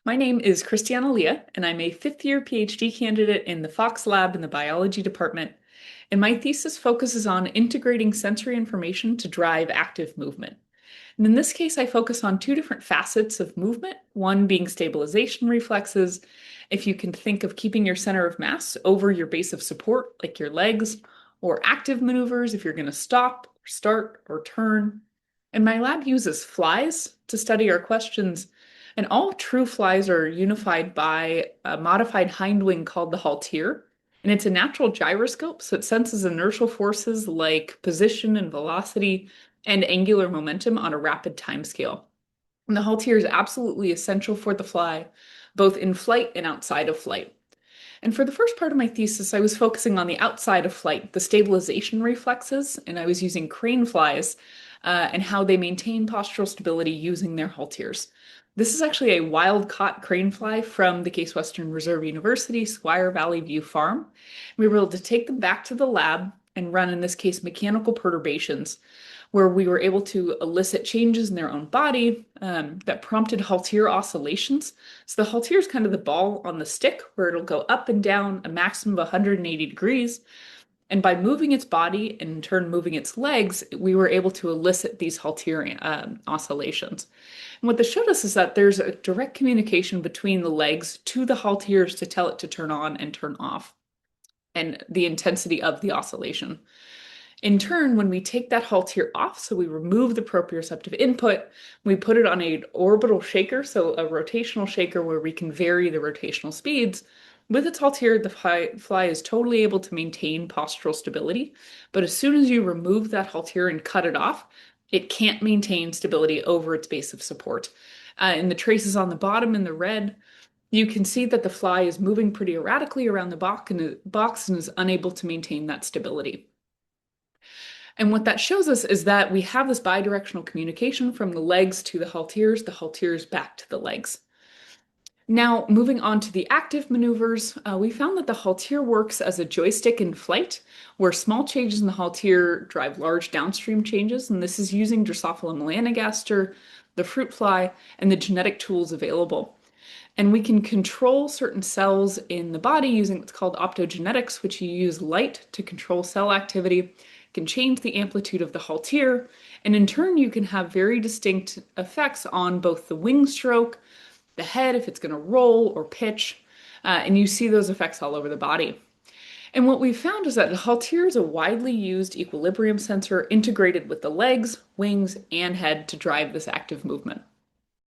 My name is Christiana Leah, and I'm a fifth-year PhD candidate in the Fox Lab in the biology department. And my thesis focuses on integrating sensory information to drive active movement. And in this case, I focus on two different facets of movement, one being stabilization reflexes. If you can think of keeping your center of mass over your base of support, like your legs, or active maneuvers if you're going to stop, or start, or turn. And my lab uses flies to study our questions, and all true flies are unified by a modified hind wing called the haltere. And it's a natural gyroscope, so it senses inertial forces like position and velocity and angular momentum on a rapid timescale. And the haltere is absolutely essential for the fly, both in flight and outside of flight. And for the first part of my thesis, I was focusing on the outside of flight, the stabilization reflexes, and I was using crane flies and how they maintain postural stability using their halteres. This is actually a wild caught crane fly from the Case Western Reserve University Squire Valley View Farm. We were able to take them back to the lab and run, in this case, mechanical perturbations, where we were able to elicit changes in their own body that prompted haltere oscillations. So the haltere is kind of the ball on the stick where it'll go up and down a maximum of 180 degrees. And by moving its body and in turn moving its legs, we were able to elicit these haltere oscillations. And what this showed us is that there's a direct communication between the legs to the halteres to tell it to turn on and turn off, and the intensity of the oscillation. In turn, when we take that haltere off, so we remove the proprioceptive input, we put it on an orbital shaker, so a rotational shaker where we can vary the rotational speeds. With its haltere, the fly is totally able to maintain postural stability, but as soon as you remove that haltere and cut it off, it can't maintain stability over its base of support. In the traces on the bottom in the red, you can see that the fly is moving pretty erratically around the box and is unable to maintain that stability. And what that shows us is that we have this bidirectional communication from the legs to the halteres back to the legs. Now, moving on to the active maneuvers, we found that the haltere works as a joystick in flight, where small changes in the haltere drive large downstream changes, and this is using Drosophila melanogaster, the fruit fly, and the genetic tools available. And we can control certain cells in the body using what's called optogenetics, which you use light to control cell activity, can change the amplitude of the haltere, and in turn you can have very distinct effects on both the wing stroke, the head if it's going to roll or pitch, and you see those effects all over the body. And what we found is that the haltere is a widely used equilibrium sensor integrated with the legs, wings, and head to drive this active movement.